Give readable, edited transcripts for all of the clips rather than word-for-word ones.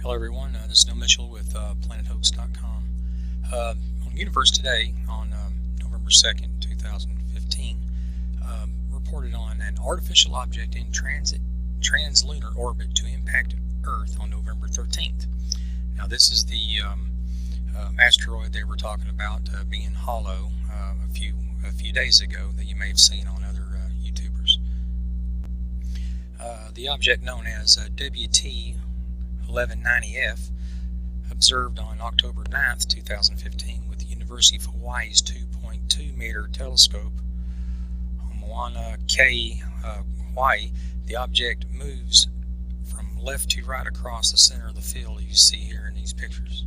Hello everyone, this is Neil Mitchell with PlanetHoax.com. On Universe Today, on November 2nd, 2015, reported on an artificial object in translunar orbit to impact Earth on November 13th. Now this is the asteroid they were talking about being hollow a few days ago that you may have seen on other YouTubers. The object known as WT 1190F, observed on October 9th, 2015 with the University of Hawaii's 2.2 meter telescope on Mauna Kea, Hawaii. The object moves from left to right across the center of the field you see here in these pictures.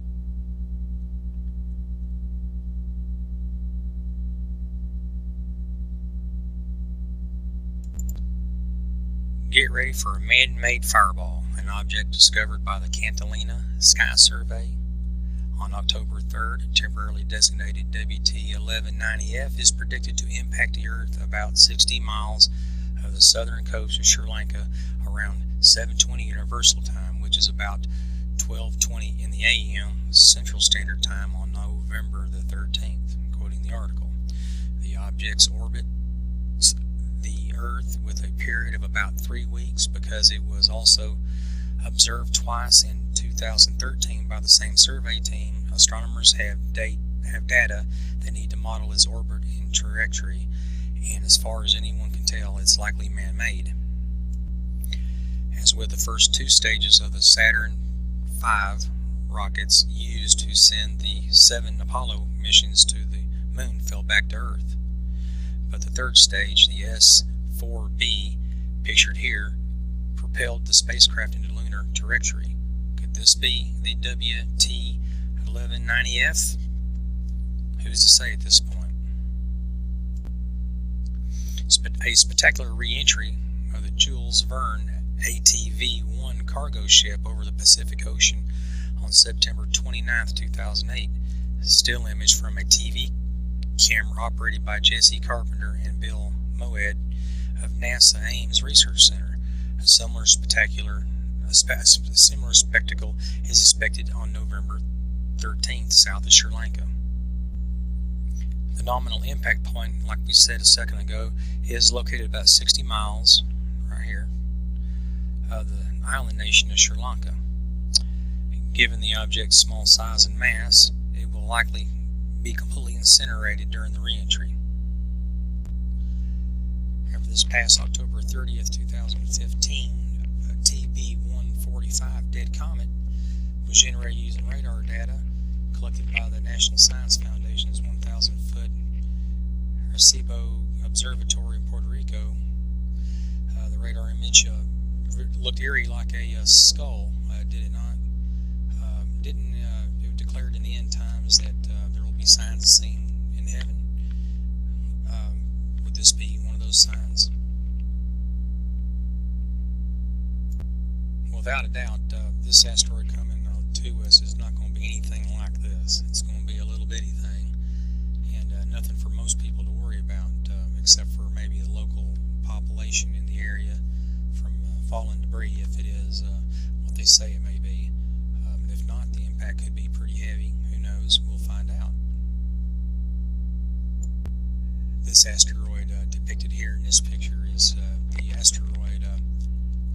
Get ready for a man-made fireball, an object discovered by the Catalina Sky Survey on October 3rd, temporarily designated WT1190F, is predicted to impact the Earth about 60 miles of the southern coast of Sri Lanka around 7:20 Universal Time, which is about 12:20 in the AM Central Standard Time on November the 13th, quoting the article. The object's orbit the Earth with a period of about 3 weeks because it was also observed twice in 2013 by the same survey team. Astronomers have data they need to model its orbit and trajectory, and as far as anyone can tell, it's likely man-made. As with the first two stages of the Saturn V rockets used to send the 7 Apollo missions to the moon fell back to Earth. But the third stage, the S-4B, pictured here, propelled the spacecraft into lunar trajectory. Could this be the WT1190F? Who's to say at this point? A spectacular re-entry of the Jules Verne ATV-1 cargo ship over the Pacific Ocean on September 29, 2008. Still image from a TV camera operated by Jesse Carpenter and Bill Moed of NASA Ames Research Center. A similar spectacle is expected on November 13th south of Sri Lanka. The nominal impact point, like we said a second ago, is located about 60 miles right here of the island nation of Sri Lanka. Given the object's small size and mass, it will likely be completely incinerated during the re-entry. After this past October 30th, 2015, a TB-145 dead comet was generated using radar data collected by the National Science Foundation's 1,000-foot Arecibo Observatory in Puerto Rico. The radar image looked eerie like a skull, did it not? It declared in the end times that there will be signs seen in heaven. Would this be one of those signs? Without a doubt, this asteroid coming to us is not going to be anything like this. It's going to be a little bitty thing, and nothing for most people to worry about, except for maybe the local population in the area from fallen debris, if it is what they say it may be. If not, the impact could be pretty heavy. Who knows? We'll find out. This asteroid depicted here in this picture is the asteroid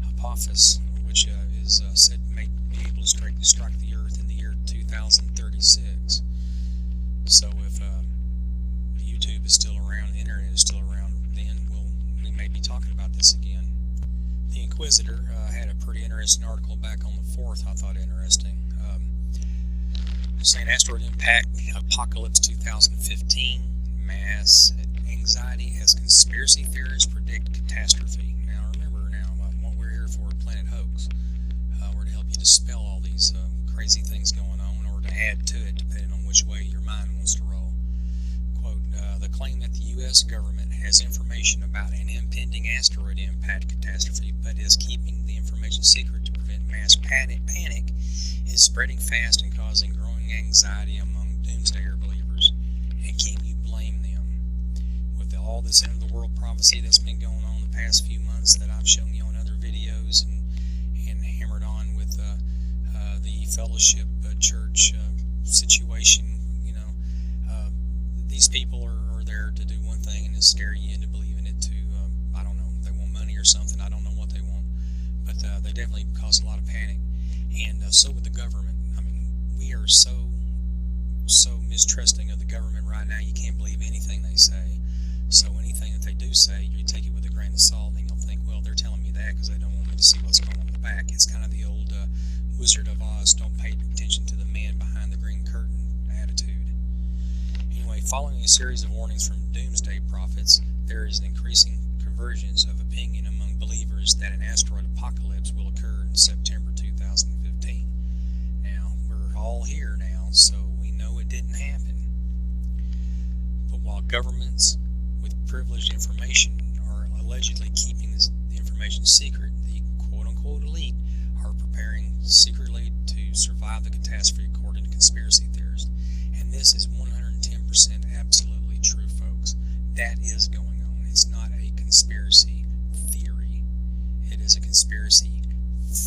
Apophis, which is said may be able to strike the Earth in the year 2036. So if YouTube is still around, the internet is still around, then we may be talking about this again. The Inquisitor had a pretty interesting article back on the 4th I thought interesting. Saying asteroid impact, Apocalypse 2015, mass anxiety as conspiracy theorists predict catastrophe. Now remember what we're here for at Planet Hoax. We're to help you dispel all these crazy things going on, or to add to it depending on which way your mind wants to roll. Quote, the claim that the U.S. government has information about an impending asteroid impact catastrophe but is keeping the information secret to prevent mass panic is spreading fast and causing growing anxiety among doomsdayer believers. And can you blame them? With all this end of the world prophecy that's been going on the past few months that I've shown you on other videos and hammered on with the fellowship church situation. These people are there to do one thing and to scare you into believing it to, I don't know, they want money or something. I don't know what they want, but they definitely cause a lot of panic. And so with the government. I mean, we are so mistrusting of the government right now. You can't believe anything they say. So anything that they do say, you take it with a grain of salt, and you'll think, well, they're telling me that because they don't want me to see what's going on in the back. It's kind of the old Wizard of Oz, don't pay attention to the man behind the green curtain attitude. Anyway, following a series of warnings from doomsday prophets, there is an increasing convergence of opinion among believers that an asteroid apocalypse will occur in September 2015. Now, we're all here now, so we know it didn't happen. But while governments with privileged information are allegedly keeping this information secret, the quote-unquote elite are preparing secretly to survive the catastrophe according to conspiracy theorists. And this is 110% absolutely true, folks. That is going on. It's not a conspiracy theory. It is a conspiracy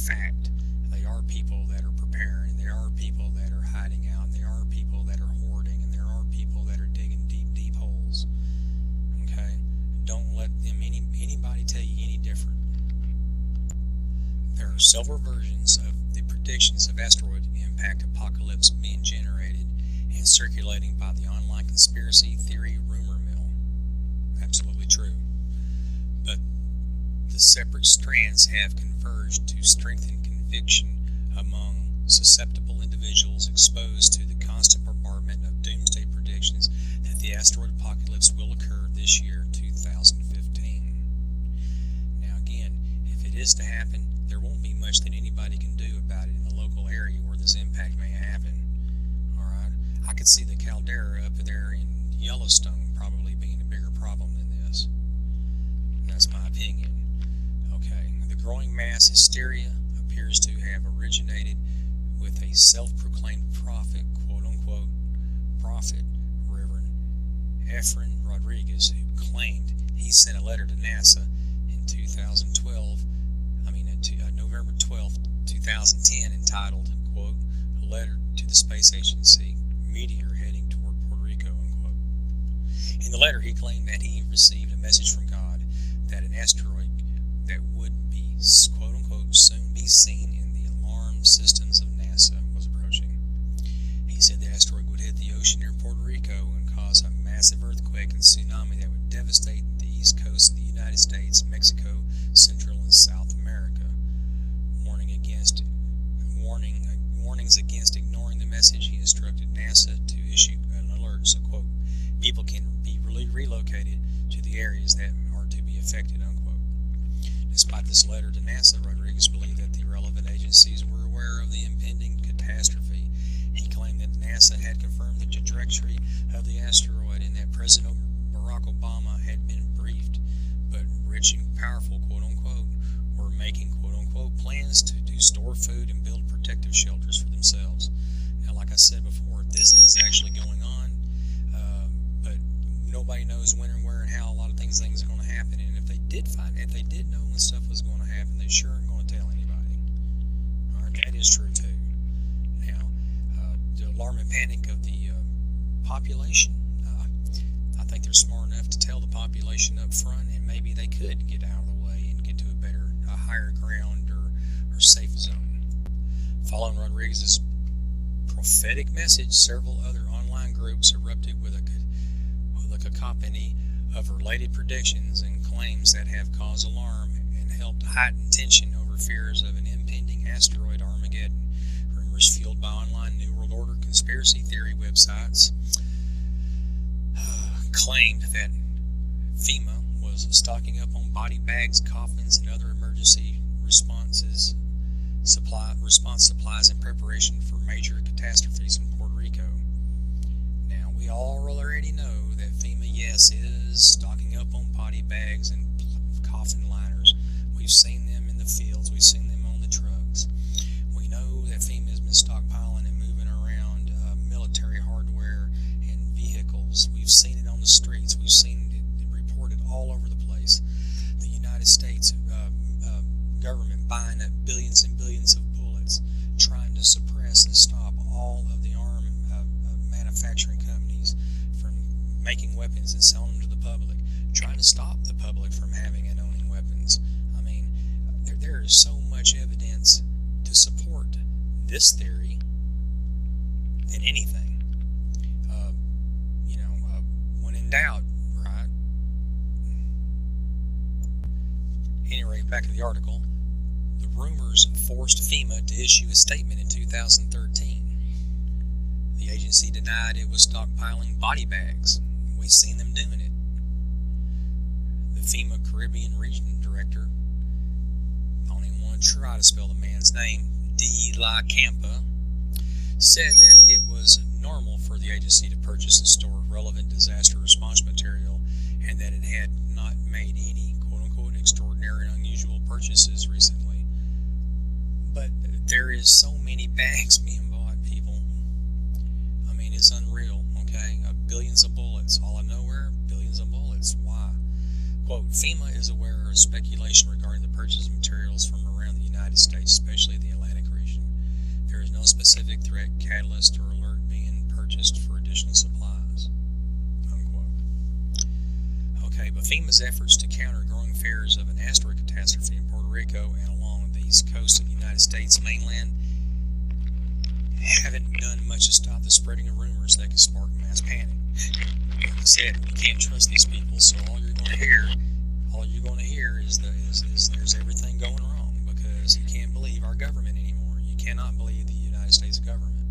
fact. There are people that are preparing. There are people that are hiding out. There are people that are hoarding. And there are people that are digging deep, deep holes. Okay? Don't let them anybody tell you any different. There are several versions of the predictions of asteroid impact apocalypse being generated and circulating by the online conspiracy theory rumor mill. Absolutely true. But the separate strands have converged to strengthen conviction among susceptible individuals exposed to the constant bombardment of doomsday predictions that the asteroid apocalypse will occur this year, 2015. Now again, if it is to happen, there won't be much that anybody can do about it in the local area where this impact may happen. Alright, I could see the caldera up there in Yellowstone probably being a bigger problem than this. That's my opinion. Okay, the growing mass hysteria appears to have originated with a self-proclaimed prophet, quote-unquote prophet, Reverend Efren Rodriguez, who claimed he sent a letter to NASA in 2012, November 12, 2010, entitled, quote, a letter to the space agency, meteor heading toward Puerto Rico, unquote. In the letter, he claimed that he received a message from God that an asteroid that would be, quote unquote, soon be seen in the alarm systems of NASA was approaching. He said the asteroid would hit the ocean near Puerto Rico and cause a massive earthquake and tsunami that would devastate the east coast of the United States, Mexico, Central and South America. Warnings against ignoring the message, he instructed NASA to issue an alert so, quote, people can be relocated to the areas that are to be affected, unquote. Despite this letter to NASA, Rodriguez believed that the relevant agencies were aware of the impending catastrophe. He claimed that NASA had confirmed the trajectory of the asteroid and that President Barack Obama had been briefed, but rich and powerful, quote unquote, were making, quote unquote, plans to store food and build protective shelters for themselves. Now, like I said before, this is actually going on, but nobody knows when and where and how a lot of things are going to happen. And if they did know when stuff was going to happen, they sure aren't going to tell anybody. All right, that is true too. Now, the alarm and panic of the population. I think they're smart enough to tell the population up front, and maybe they could get out of the way and get to a higher ground or safe zone. Following Rodriguez's prophetic message, several other online groups erupted with a cacophony of related predictions and claims that have caused alarm and helped heighten tension over fears of an impending asteroid Armageddon. Rumors fueled by online New World Order conspiracy theory websites claimed that FEMA was stocking up on body bags, coffins, and other emergency response supplies in preparation for major catastrophes in Puerto Rico. Now, we all already know that FEMA, yes, is stocking up on body bags and coffin liners. We've seen them in the fields. We've seen them on the trucks. We know that FEMA has been stockpiling and moving around military hardware and vehicles. We've seen it on the streets. We've seen it reported all over the place. The United States government buying up billions and billions of bullets, trying to to suppress and stop all of the arm manufacturing companies from making weapons and selling them to the public, trying to stop the public from having and owning weapons. I mean, there is so much evidence to support this theory than anything. When in doubt, right? Anyway, back to the article. The rumors forced FEMA to issue a statement in 2013. The agency denied it was stockpiling body bags. We've seen them doing it. The FEMA Caribbean Region Director, I don't even want to try to spell the man's name, De La Campa, said that it was normal for the agency to purchase and store relevant disaster response material, and that it had not made any quote-unquote extraordinary and unusual purchases recently. But there is so many bags being bought, people. I mean, it's unreal, okay? Billions of bullets. All out of nowhere, billions of bullets. Why? Quote, FEMA is aware of speculation regarding the purchase of materials from around the United States, especially the Atlantic region. There is no specific threat, catalyst, or alert being purchased for additional supplies. Unquote. Okay, but FEMA's efforts to counter growing fears of an asteroid catastrophe in Puerto Rico and along the east coast of the United States mainland haven't done much to stop the spreading of rumors that could spark mass panic. Like I said, you can't trust these people, so all you're going to hear is there's everything going wrong, because you can't believe our government anymore. You cannot believe the United States government.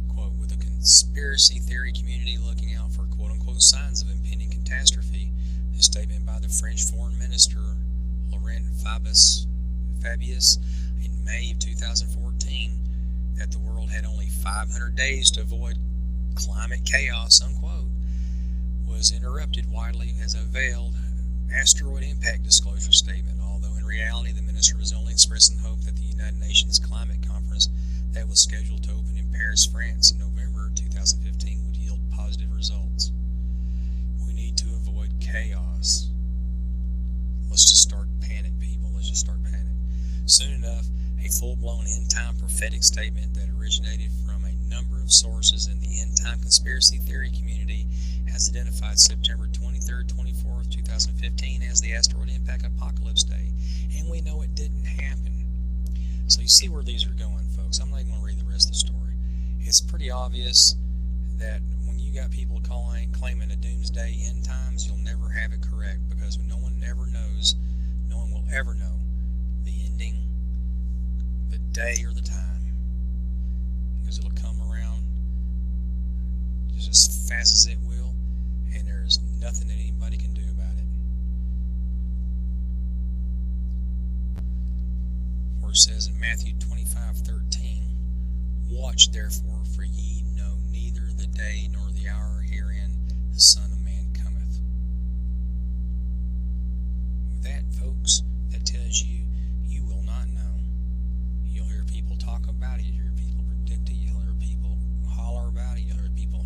Quote, with the conspiracy theory community looking out for quote-unquote signs of impending catastrophe, a statement by the French Foreign Minister Laurent Fabius in May of 2014 that the world had only 500 days to avoid climate chaos, unquote, was interrupted widely as a veiled asteroid impact disclosure statement, although in reality the minister was only expressing hope that the United Nations Climate Conference that was scheduled to open in Paris, France in November 2015 would yield positive results. We need to avoid chaos. Let's just start panic, people. Let's just start panic. Soon enough, a full-blown end-time prophetic statement that originated from a number of sources in the end-time conspiracy theory community has identified September 23rd, 24th, 2015 as the asteroid impact apocalypse day, and we know it didn't happen. So you see where these are going, folks. I'm not even going to read the rest of the story. It's pretty obvious that when you got people claiming a doomsday end times, you'll never have it correct, because no one will ever know the ending, the day or the time, because it'll come around just as fast as it will, and there's nothing that anybody can do about it. Where it says in Matthew 25:13, watch therefore, for ye know neither the day nor the hour herein the Son of Man cometh. With that, folks, that tells you you will not know. You'll hear people talk about it, you'll hear people predict it, you'll hear people holler about it, you'll hear people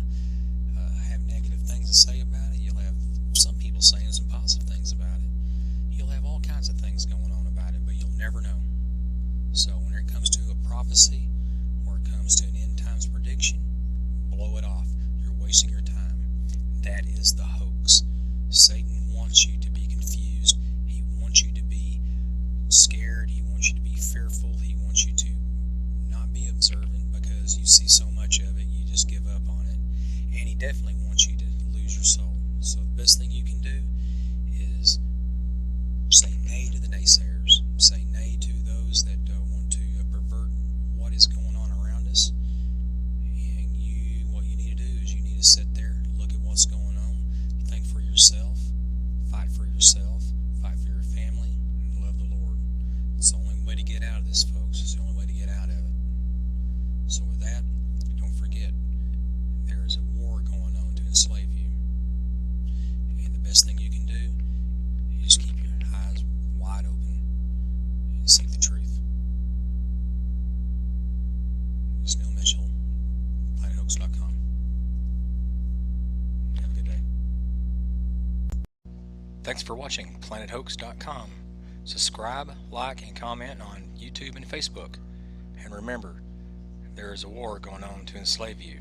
have negative things to say about it, you'll have some people saying some positive things about it, you'll have all kinds of things going on about it, but you'll never know. So when it comes to a prophecy, or it comes to an end times prediction, blow it off. You're wasting your time. That is the hoax. Satan wants you to be confused. He wants you to be scared. He wants you to be fearful. He wants you to not be observant, because you see so much of it, you just give up on it. And he definitely wants you to lose your soul. So the best thing you can do is say nay to the naysayers. Say nay to those that want to pervert what is going on around us. And what you need to do is you need to sit there, look at what's going on, think for yourself, fight for yourself, fight for your family, and love the Lord. It's the only way to get out of this, folks. It's the only way to get out of it. So with that, don't forget, there is a war going on to enslave you. And the best thing you can do is keep your eyes wide open and seek the truth. This is Neil Mitchell, PlanetHoax.com. Have a good day. Thanks for watching PlanetHoax.com. Subscribe, like, and comment on YouTube and Facebook. And remember, there is a war going on to enslave you.